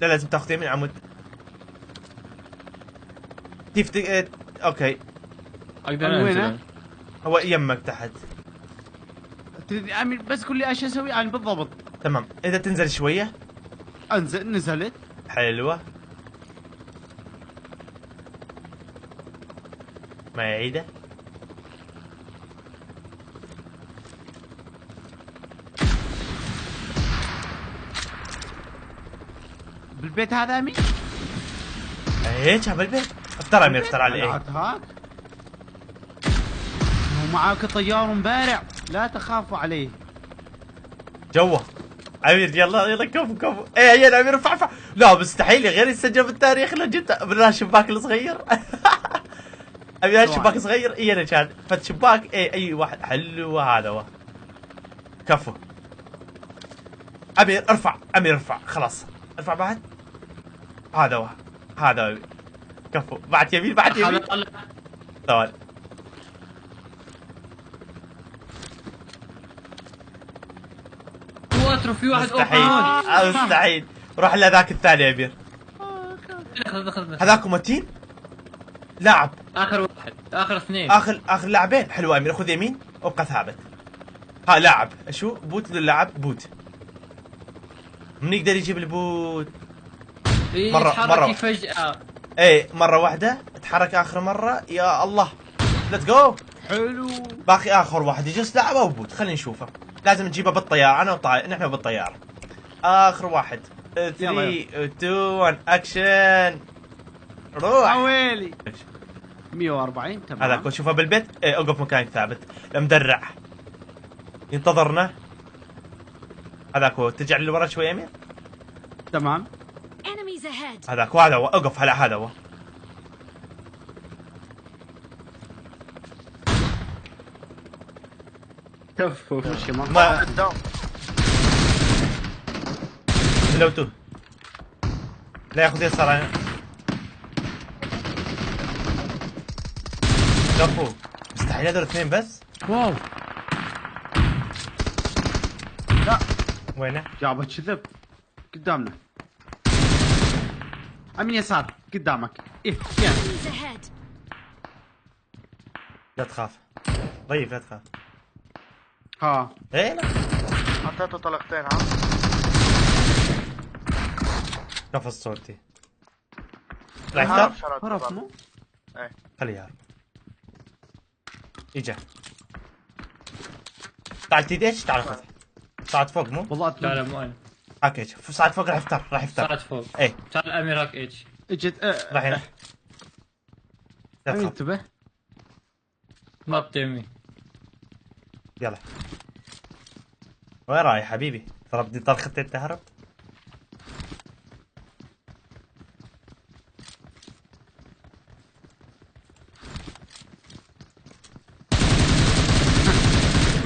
لا لازم تاخذ يمين عمود. كيف اوكي. اقدر انزل. هو يمك تحت. تريد امين بس قول لي ايش اسوي انا بالضبط. تمام اذا تنزل شويه. انزل نزلت. حلوه. ما يعيده. بالبيت هذا امين؟ ايه شاف البيت. افتر امير افتر على ايه؟ هاك هو معاك طيار مبارع لا تخافوا عليه. جوه امير يلا يلا كفو كفو. ايه يا امير ارفع ارفع. لا مستحيل غير يسجل بالتاريخ لو جبت من الشباك الصغير. امير شباك صغير. اي انا كان فت شباك. ايه اي واحد حلو هذا هو. كفو امير ارفع. امير ارفع خلاص ارفع بعد. هذا هو هذا هو. كفو بعد يمين بعد يمين. ثواني. واترو في واحد مستحيل مستحيل. روح لذاك الثاني يا امير. هذاك متين لاعب. اخر واحد اخر اثنين اخر لاعبين. حلو امير خذ يمين وابقى ثابت. ها لاعب شو بوت للاعب بوت. من يقدر يجيب البوت؟ مرة فجأة. ايه مرة واحدة تحرك اخر مرة. يا الله ليتس جو. حلو. باقي اخر واحد يجلس لاعب او بوت. خلينا نشوفه. لازم نجيبه بالطيارة. انا نحن بالطيارة. اخر واحد 3 2 1 اكشن. روح ويلي 140 تمام. هذاك شوفه بالبيت. ايه اوقف مكانك ثابت. المدرع ينتظرنا. هذاك هو. ترجع لورا شوي يمين. تمام. هذاك وهذا هو. اوقف على هذا هو. كفو ما لوتو لا ياخذ يسار. كفو مستحيل هذول اثنين بس. واو لا وينه؟ جابه كذب قدامنا. امين يسار قدامك. ايه يعني. لا تخاف ضيف لا تخاف. ها ايه لا حطيته طلقتين. ها قفص صورتي. راح يختار. هرب مو؟ ايه خليه يهرب. اجا تعال تيديش تعال خذ. صعد فوق مو؟ والله لا لا مو انا. اوكي شوف صعد فوق راح يفتر راح يفتر. صعد فوق. ايه تعال امير هاك اتش. اجت راح لا امين تخاف. انتبه. نط يمين. يلا وين رايح حبيبي؟ ضربني طلقة التهرب.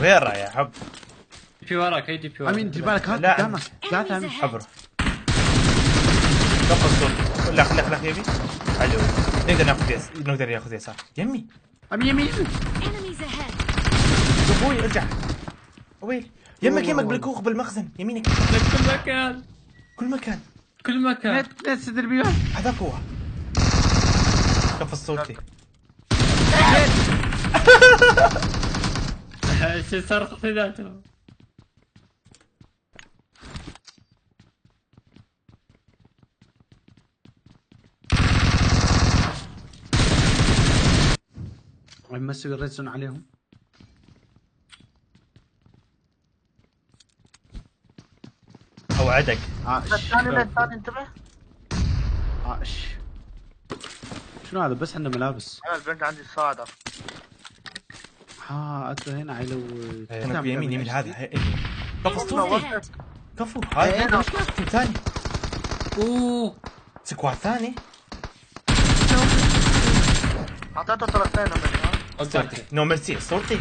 وين رايح يا حب؟ في وراك هيدي في وراك. امين دير بالك هذا لا. قدامك. قاعد امين حبره كف الصوت. لا خليك يمين. حلو نقدر ياخذ يسار. يمي امين يمين. ابوي ارجع. ويل يمك بالكوخ بالمخزن يمينك. كل مكان كل مكان كل مكان. لا تستدر بيهم. هذاك هو. كف صوتي. شو صار في ذاته؟ مسك الريدسون عليهم. اوعدك. الثاني انتبه. عاش. شنو هذا بس عنده ملابس. انا البنت عندي صاعدة. انت هنا علو. هنا يمين هذا. كفو كفو إيه، هاي ثاني. اوه سكواد ثاني. اعطيته طلقتين اوكي. نو ميرسي صورتي.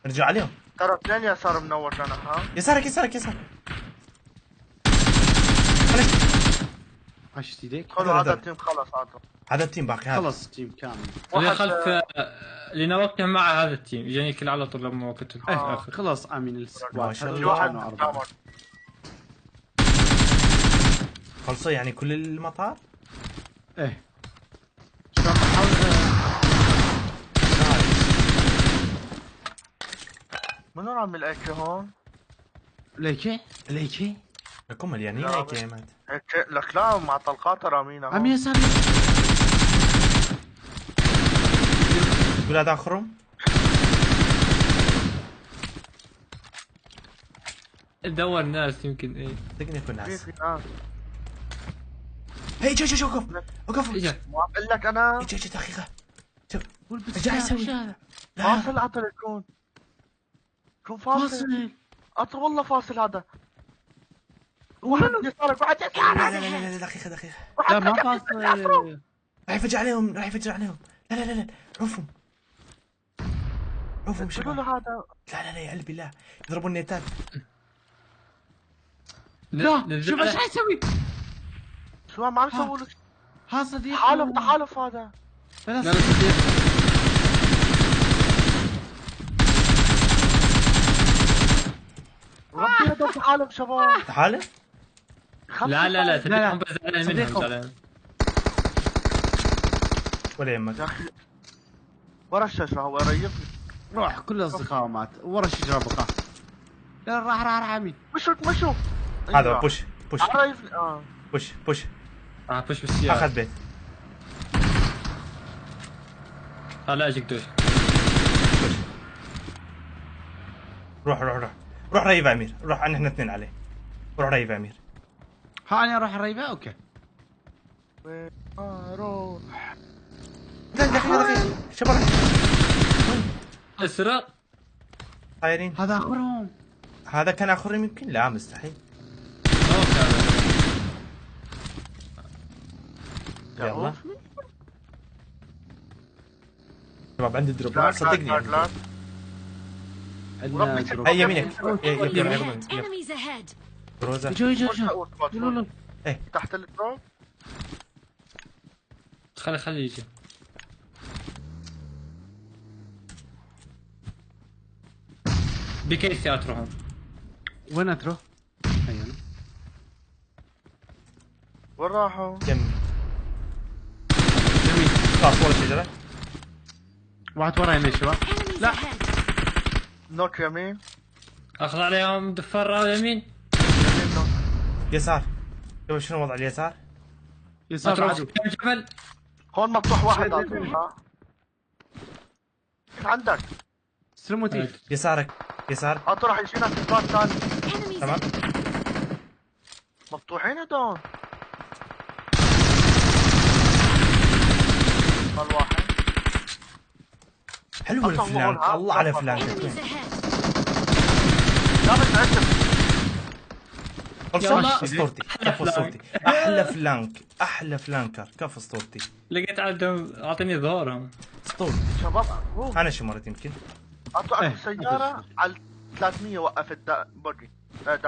ارجع عليهم. ترى اثنين يسار منور انا. ها يسارك عشت يديك. خذوا هذا التيم خلص. هذا التيم باقي هذا. خلص تيم كامل. اللي خلف اللي نوقته مع هذا التيم يجيني كل على طول لما وقت الاخر. خلاص امين السكواد. ما شاء هذا الله. كانوا 4. خلصوا يعني كل المطار؟ ايه شباب حاول منو عم الاكل هون؟ ليكي ليكي لكم مليانين لا، هيك يا مات. هيك لك لا مع طلقات رامينا عم هون. يسار ولاد اخرهم دور ناس يمكن ايه. صدقني يكون في ناس. في ناس. هي شو وقف وقف. اجا مو عم اقول لك انا اجا دقيقة. شوف والبس رجع يسوي. الشارع. لا فاصل عطل يكون فاصل فاصل عطل والله فاصل هذا. واحد يسارك واحد لا يسارك. لا لا لا دقيقة. لا ما فاصل. راح يفجع عليهم لا لا لا لا عوفهم قولوا شباب. له هذا لا يا قلبي لا يضربوا النيتات. لا شوف ايش حيسوي. شو ما عم يسووا له ها صديق تحالف هذا. لا لا صديق. ربي هذا تحالف شباب. تحالف؟ لا صديقهم بس زعلان منهم صديقهم. زعلان. ولا يهمك. يا اخي ورا الشجرة هو ريفني. روح كل اصدقائه مات ورا الشجره بقى. لا راح عمي. مشوا هذا بوش عرفني بوش بش بالسيارة. اخذ بيت. لا اجيك دوش. روح ريف امير. روح احنا اثنين عليه. روح ريف امير. ها انا اروح الريبه اوكي. روح. دقيقة شباب اسرق. طايرين. هذا اخرهم. هذا كان اخرهم يمكن. لا مستحيل. يلا شباب عندي دروب صدقني. عندنا وربي دروب. هي يمينك. Enemies ahead. روزا. جو. تحت الدروب. خلي يجي. بكيسي اترهم. وين اترو؟ ايوه وين راحوا؟ يمين. جميل. خلاص ورا الشجرة. واحد وراي يا شباب. Enemies لا. ahead. نوك يمين. اخذ عليهم دفر يمين. يمين نوك. يسار. شوف شنو وضع اليسار. يسار اترهم عدو. كم جبل. هون مفتوح واحد ها. كيف عندك؟ سلموتي. يسارك. يسار. راح يجينا سكواد ثاني. Enemies تمام. مفتوحين هدول. قال واحد. حلو الفلانك. الله على فلانك. Enemies ahead. لا بتعجب. يلا. اسطورتي. كفو اسطورتي. احلى فلانك. احلى فلانكر. كفو اسطورتي. لقيت عندهم اعطيني ظهورهم. اسطورتي. شباب روح. انا شمرت يمكن. اطلع السيارة على 300 وقفت بوجي دازي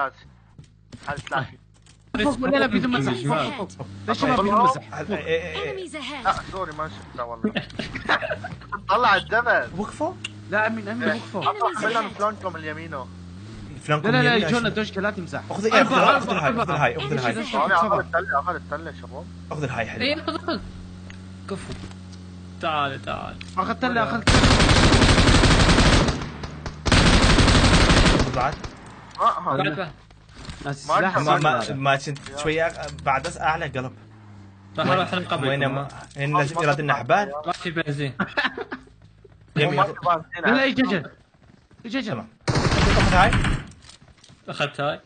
على 300. لا بدون مسح. جماعة. ليش ما بدون مسح؟ Enemies لا ahead. سوري ما شفتها والله. طلع الجبل. وقفوا. لا امين وقفوا. اطلع خلينا فلانكم اليمينه. فلانكم لا يمين جونا عشان- دوشكا لا تمسح. اخذ الهاي. Enemies ahead. اخذ التله اخذ التله شباب. اخذ الهاي اي حلو. خذ. كفو. تعال. اخذت له اخذت. بعد ها ناس ما سلاح أدري. ما كنت شويه بعد اعلى قلب. راح نقبل. وين يراد لنا حبال. ما في بنزين. يمين. لا اجا تمام. اخذ هاي. اخذت هاي.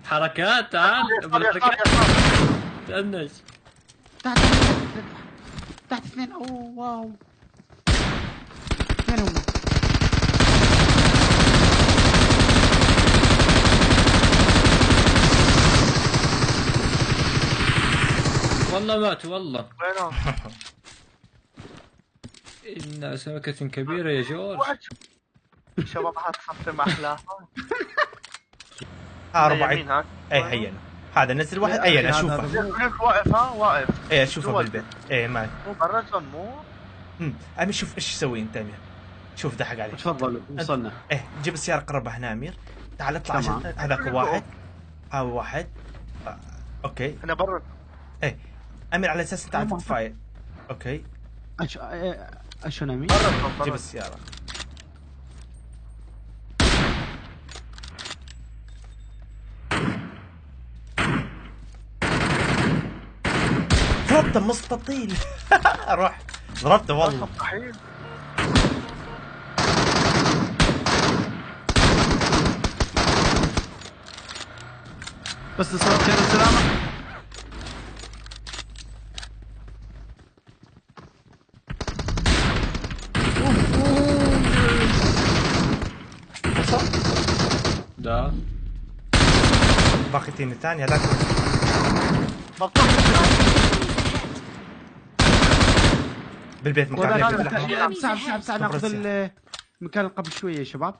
حركات تعال. تأنج. تحت اثنين. اوه واو. اثنين هم. والله ماتوا والله. وينهم؟ إن سمكة كبيرة يا جورج. شباب هتصفي محلاها. ربعي. يمين هاك. اي هينا. هذا نزل واحد. اي انا اشوفه. هناك واقف ها واقف. اي اشوفه بالبيت. اي ما مو برا مو. امير شوف ايش تسوي انت امير. شوف ضحك عليك. تفضل وصلنا. جيب السيارة قربها هنا امير. تعال اطلع تمام. عشان هذاك واحد. واحد. اوكي. انا برا. ايه امير على اساس انت عم تمام. تتفاير. اوكي اشو نامي؟ جيب السيارة. ضربته مستطيل. روح ضربته والله. مستحيل. بس تصور خير وسلامة. ده باقي تيم الثاني هذاك مفتوح. بالبيت مكان وهذاك بالبيت الأحمر. بساعد ناخذ المكان قبل شوية يا شباب،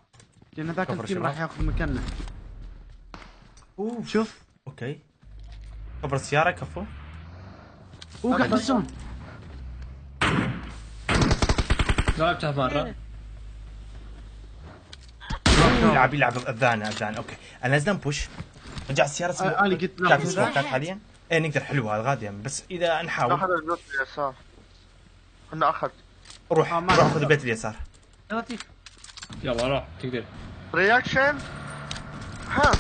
لأن هذاك كفر التيم شباب. راح ياخذ مكاننا. اوف شوف اوكي كبر السيارة كفو. قاعد بالزون. ضربتها مرة. يلعب اذان اوكي انا لازم بوش. رجع السيارة انا قلت لا لا في سموكات حاليا. ايه نقدر حلو هذا غادي بس اذا نحاول. اخذ الجزء اليسار. انا اخذ. روح ما روح أخذ. خذ البيت اليسار. لطيف. يلا روح تقدر. رياكشن. ها.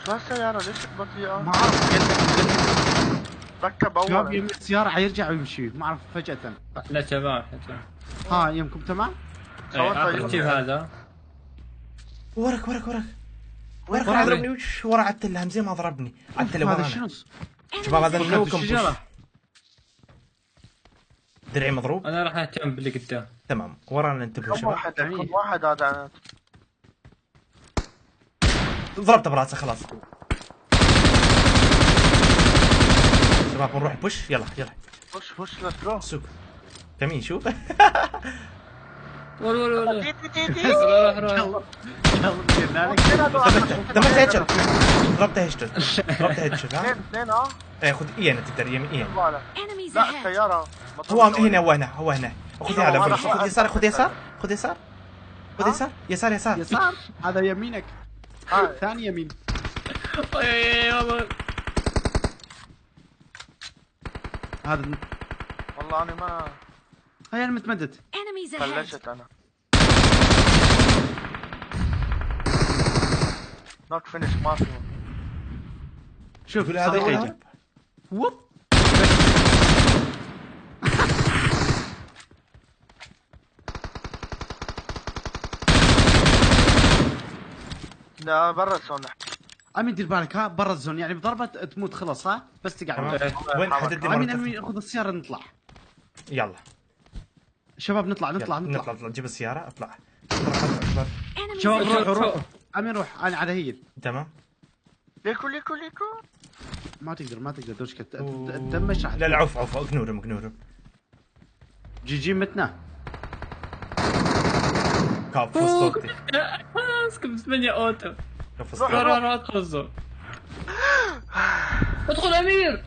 شو هالسيارة ليش بطيئة؟ ما اعرف ركب شباب، اول. يمين السيارة حيرجع ويمشي، ما اعرف فجأة. لا تمام تمام. ها يمكم تمام؟ اخر التيم هذا. ورك وين ورا ضربني وش ورا على التلة زي ما ضربني على التلة هذا ورانا. شنو؟ شباب هذا Enemies نوكم بوش. الشجرة. درعي مضروب. انا راح اهتم باللي قدام. تمام ورانا انتبهوا كم شباب. واحد كم واحد هذا. ضربته براسه خلاص. شباب نروح بوش يلا وش ليتس جو. سوق كمين شوف. ولا تي تي تي تي. روح روح. دمرت هيدشوت. ضربته هيدشوت. ضربته هيدشوت ها. اثنين ايه خذ ايانا تقدر يمين ايانا. ولا. Enemies لا ahead. السيارة. هو هنا خذ على هذا برا. خلاص. خذ يسار خذ يسار يسار. يسار هذا يمينك، هاي. ثاني يمين. هذا والله انا ما هيا انا متمدد. Enemies ahead. بلشت انا. نوت فينيش ما في. شوف يقول هذا صار يجي. واحد. ووب. لا برا الزون. امين دير بالك، ها برا الزون، يعني بضربة تموت خلص، ها بس تقعد. تمام. وين حدد امين لي امين خذ السيارة نطلع. يلا شباب نطلع. نطلع جيب السيارة اطلع. شباب شوف. روح امين روح، انا على هي. تمام. ليكو ما تقدر دوشك تدمج. لا عف اقنورهم. جي متنا. كاب فصلتي. اسكت 8 اوتو. فصلتي. روح ادخل الزون. ادخل امير.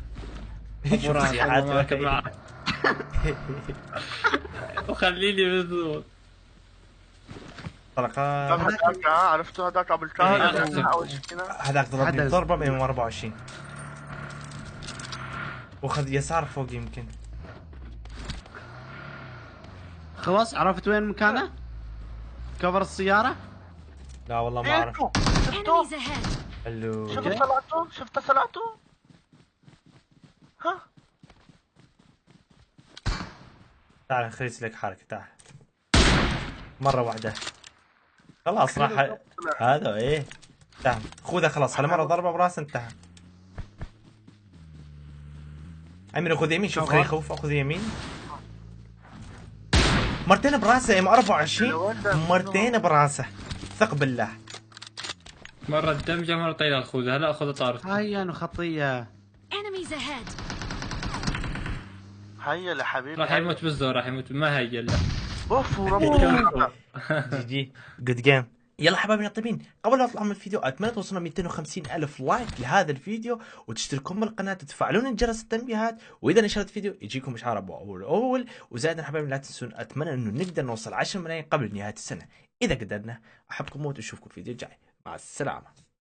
شوف راكب السيارات. معك. وخليني بالزون. طلقات. هذاك عرفتوا هذاك قبل كان اول شيء كذا. هذاك ضربني حدث. ضربة من 24 وخذ يسار فوق يمكن. خلاص عرفت وين مكانه؟ كفر السيارة. لا والله ما اعرف. ليكو Enemies ahead. حلو. شفت طلعته ها. تعال خليت لك حركة تعال مرة واحدة خلاص راح هذا ايه انتهى. خذها خلاص هالمرة ضربة براس انتهى. امير خذ يمين شوف خليه يخوف. خذ يمين مرتين براسه ام 24 مرتين براسه ثق بالله. مرة الدمجة مرة طيلة الخوذة. هلا اخذ طارت. هيا انا خطية. Enemies ahead. هيا لحبيبي. راح يموت بالزون. راح يموت ما هي لا. اوف وربنا. جي جود جيم. يلا حبايبي الطيبين قبل لا اطلع من الفيديو اتمنى توصلنا 250 الف لايك لهذا الفيديو وتشتركون بالقناه وتفعلون جرس التنبيهات واذا نشرت فيديو يجيكم اشعار اول وزائدا حبايبي لا تنسون اتمنى انه نقدر نوصل 10 ملايين قبل نهايه السنه. اذا قدرنا. احبكم موت، اشوفكم في الفيديو الجاي. مع السلامه.